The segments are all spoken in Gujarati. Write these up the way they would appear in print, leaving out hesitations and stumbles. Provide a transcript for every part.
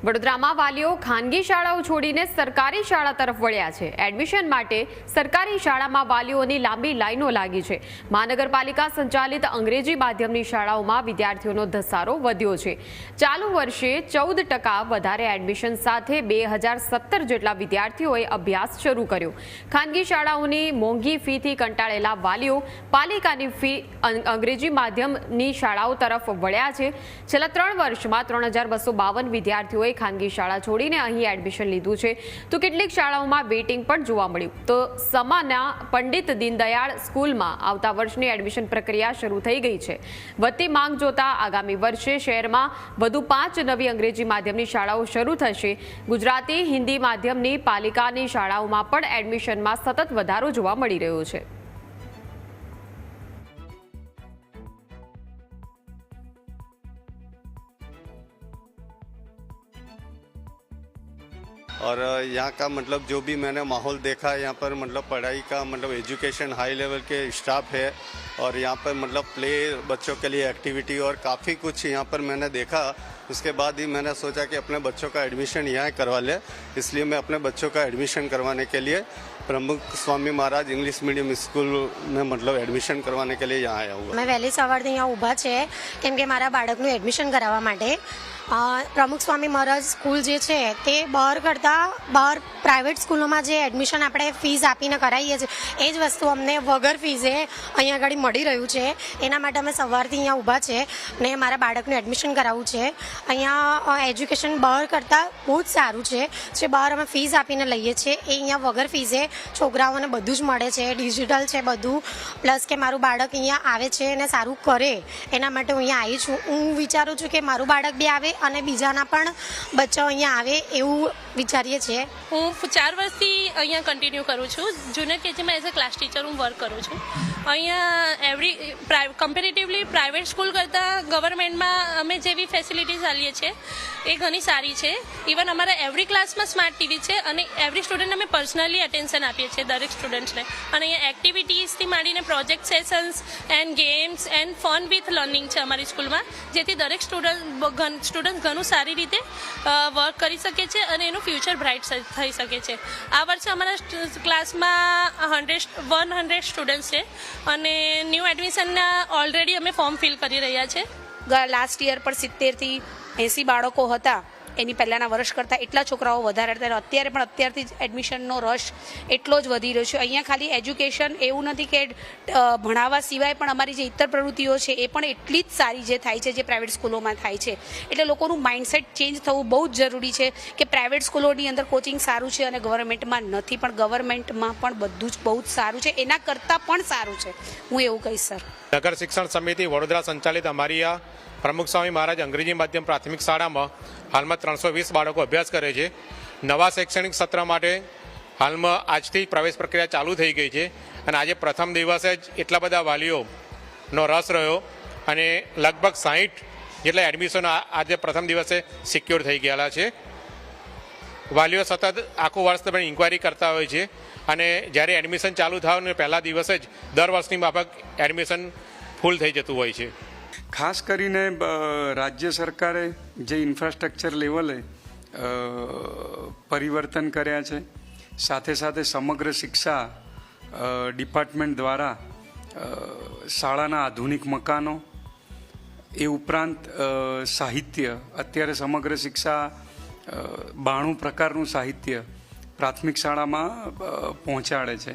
વડોદરામાં વાલીઓ ખાનગી શાળાઓ છોડીને સરકારી શાળા તરફ વળ્યા છે। એડમિશન માટે સરકારી શાળામાં વાલીઓની લાંબી લાઈનો લાગી છે। મહાનગરપાલિકા સંચાલિત અંગ્રેજી માધ્યમની શાળાઓમાં વિદ્યાર્થીઓનો ધસારો વધ્યો છે। ચાલુ વર્ષે 14% વધારે એડમિશન સાથે 2017 જેટલા વિદ્યાર્થીઓએ અભ્યાસ શરૂ કર્યો। ખાનગી શાળાઓની મોંઘી ફીથી કંટાળેલા વાલીઓ પાલિકાની ફી અંગ્રેજી માધ્યમની શાળાઓ તરફ વળ્યા છે। છેલ્લા 3 વર્ષમાં 3252 વિદ્યાર્થીઓ ખાનગી શાળા છોડીને અહીં એડમિશન લીધું છે, તો કેટલીક શાળાઓમાં વેઇટિંગ પણ જોવા મળ્યું। તો સમાના પંડિત દીનદયાળ સ્કૂલમાં આવતા વર્ષની એડમિશન પ્રક્રિયા શરૂ થઈ ગઈ છે। વધતી માંગ જોતા આગામી વર્ષે શહેરમાં વધુ 5 નવી અંગ્રેજી માધ્યમની શાળાઓ શરૂ થશે। ગુજરાતી હિન્દી માધ્યમની પાલિકાની શાળાઓમાં પણ એડમિશનમાં સતત વધારો જોવા મળી રહ્યો છે। और यहाँ का मतलब जो भी मैंने माहौल देखा है, यहाँ पर मतलब पढ़ाई का मतलब एजुकेशन हाई लेवल के स्टाफ है और यहाँ पर मतलब प्ले बच्चों के लिए एक्टिविटी और काफ़ी कुछ यहाँ पर मैंने देखा। उसके बाद ही मैंने सोचा कि अपने बच्चों का एडमिशन यहाँ करवा ले, इसलिए मैं अपने बच्चों का एडमिशन करवाने के लिए प्रमुख Swami Maharaj English medium school में मतलब एडमिशन करवाने के लिए यहाँ आया हुआ। मैं वહેલી સવારથી અહીંયા ઊભા છે કેમ કે મારા બાળકનું એડમિશન કરાવવા માટે પ્રમુખ સ્વામી મહારાજ સ્કૂલ જે છે તે બહાર પ્રાઇવેટ સ્કૂલોમાં જે એડમિશન આપણે ફીસ આપીને કરાવીએ છીએ એ જ વસ્તુ અમને વગર ફીઝે અહીંયા આગળ મળી રહ્યું છે। એના માટે અમે સવારથી અહીંયા ઊભા છે ને મારા બાળકનું એડમિશન કરાવવું છે। અહીંયા એજ્યુકેશન બહાર કરતાં બહુ જ સારું છે। જે બહાર અમે ફીસ આપીને લઈએ છીએ એ અહીંયા વગર ફીઝે છોકરાઓને બધું જ મળે છે, ડિજિટલ છે બધું, પ્લસ કે મારું બાળક અહીંયા આવે છે અને સારું કરે એના માટે હું અહીંયા આવી છું। હું વિચારું છું કે મારું બાળક બી આવે અને બીજાના પણ બચ્ચાઓ અહીંયા આવે એવું વિચારીએ છીએ। હું 4 વર્ષથી અહીંયા કન્ટિન્યુ કરું છું। જુનિયર કેજીમાં એઝ અ ક્લાસ ટીચર હું વર્ક કરું છું। અહીંયા કમ્પેરેટિવલી પ્રાઇવેટ સ્કૂલ કરતાં ગવર્મેન્ટમાં અમે જેવી ફેસિલિટીઝ આલીએ છીએ એ ઘણી સારી છે। ઇવન અમારા એવરી ક્લાસમાં સ્માર્ટ ટીવી છે અને એવરી સ્ટુડન્ટ અમે પર્સનલી અટેન્શન આપીએ છીએ દરેક સ્ટુડન્ટ્સને। અને અહીંયા એક્ટિવિટીઝથી માંડીને project sessions and games and fun with learning છે અમારી સ્કૂલમાં, જેથી દરેક સ્ટુડન્ટ ઘણું સારી રીતે વર્ક કરી શકે છે અને એનું ફ્યુચર બ્રાઇટ થઈ શકે છે। આ વર્ષે અમારા ક્લાસમાં 100 સ્ટુડન્ટ્સ છે અને ન્યૂ એડમિશનના ઓલરેડી અમે ફોર્મ ફિલ કરી રહ્યા છે। લાસ્ટ યર પર 70 થી 80 બાળકો હતા, એની પહેલાંના વર્ષ કરતાં એટલા છોકરાઓ વધારે હતા। અત્યારે પણ અત્યારથી જ એડમિશનનો રશ એટલો જ વધી રહ્યો છે। અહીંયા ખાલી એજ્યુકેશન એવું નથી કે ભણાવવા સિવાય પણ અમારી જે ઇતર પ્રવૃત્તિઓ છે એ પણ એટલી જ સારી જે થાય છે જે પ્રાઇવેટ સ્કૂલોમાં થાય છે। એટલે લોકોનું માઇન્ડસેટ ચેન્જ થવું બહુ જ જરૂરી છે કે પ્રાઇવેટ સ્કૂલોની અંદર કોચિંગ સારું છે અને ગવર્મેન્ટમાં નથી, પણ ગવર્મેન્ટમાં પણ બધું જ બહુ જ સારું છે, એના કરતાં પણ સારું છે, હું એવું કહીશ સર। નગર શિક્ષણ સમિતિ વડોદરા સંચાલિત અમારી આ પ્રમુખ સ્વામી મહારાજ અંગ્રેજી માધ્યમ પ્રાથમિક શાળામાં હાલમાં 320 બાળકો અભ્યાસ કરે છે। નવા શૈક્ષણિક સત્ર માટે હાલમાં આજથી પ્રવેશ પ્રક્રિયા ચાલુ થઈ ગઈ છે અને આજે પ્રથમ દિવસે જ એટલા બધા વાલીઓનો રસ રહ્યો અને લગભગ 60 જેટલા એડમિશન આજે પ્રથમ દિવસે સિક્યોર થઈ ગયેલા છે। વાલીઓ સતત આખું વર્ષ દરમિયાન ઇન્ક્વાયરી કરતા હોય છે અને જ્યારે એડમિશન ચાલુ થાય ને પહેલા દિવસે જ દર વર્ષની માફક એડમિશન ફૂલ થઈ જતું હોય છે। ખાસ કરીને રાજ્ય સરકારે જે ઇન્ફ્રાસ્ટ્રક્ચર લેવલે પરિવર્તન કર્યા છે, સાથે સાથે સમગ્ર શિક્ષા ડિપાર્ટમેન્ટ દ્વારા શાળાના આધુનિક મકાનો, એ ઉપરાંત સાહિત્ય, અત્યારે સમગ્ર શિક્ષા 92 પ્રકારનું સાહિત્ય પ્રાથમિક શાળામાં પહોંચાડે છે।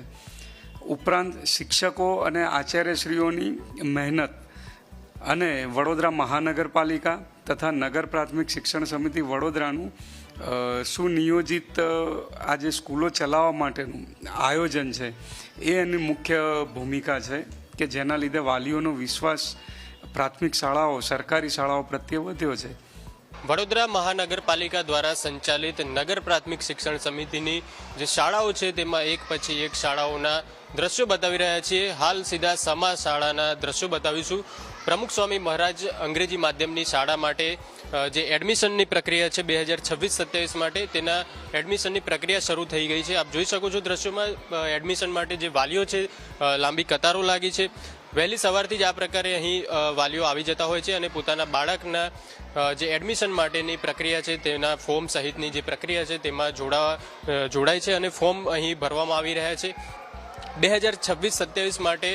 ઉપરાંત શિક્ષકો અને આચાર્યશ્રીઓની મહેનત અને વડોદરા મહાનગરપાલિકા તથા નગર પ્રાથમિક શિક્ષણ સમિતિ વડોદરાનું સુનિયોજિત આ જે સ્કૂલો ચલાવવા માટેનું આયોજન છે એ એની મુખ્ય ભૂમિકા છે કે જેના લીધે વાલીઓનો વિશ્વાસ પ્રાથમિક શાળાઓ, સરકારી શાળાઓ પ્રત્યે વધ્યો છે। વડોદરા મહાનગરપાલિકા દ્વારા સંચાલિત નગર પ્રાથમિક શિક્ષણ સમિતિની જે શાળાઓ છે તેમાં એક પછી એક શાળાઓના દ્રશ્યો બતાવી રહ્યા છીએ। હાલ સીધા સમા શાળાના દ્રશ્યો બતાવીશું। પ્રમુખ સ્વામી મહારાજ અંગ્રેજી માધ્યમની શાળા માટે જે એડમિશનની પ્રક્રિયા છે 2026-27 માટે તેના એડમિશનની પ્રક્રિયા શરૂ થઈ ગઈ છે. આપ જોઈ શકો છો દ્રશ્યોમાં એડમિશન માટે જે વાલીઓ છે લાંબી કતારો લાગી છે. વહેલી સવારથી જ આ પ્રકારે અહીં વાલીઓ આવી જતા હોય છે અને પોતાના બાળકના જે એડમિશન માટેની પ્રક્રિયા છે તેના ફોર્મ સહિતની જે પ્રક્રિયા છે તેમાં જોડાય છે અને ફોર્મ અહીં ભરવામાં આવી રહ્યા છે. 2026-27 માટે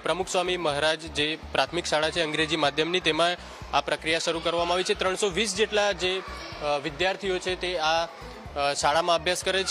પ્રમુખ સ્વામી મહારાજ જે પ્રાથમિક શાળા છે અંગ્રેજી માધ્યમની તેમાં આ પ્રક્રિયા શરૂ કરવામાં આવી છે. 320 જેટલા જે વિદ્યાર્થીઓ છે તે આ શાળામાં અભ્યાસ કરે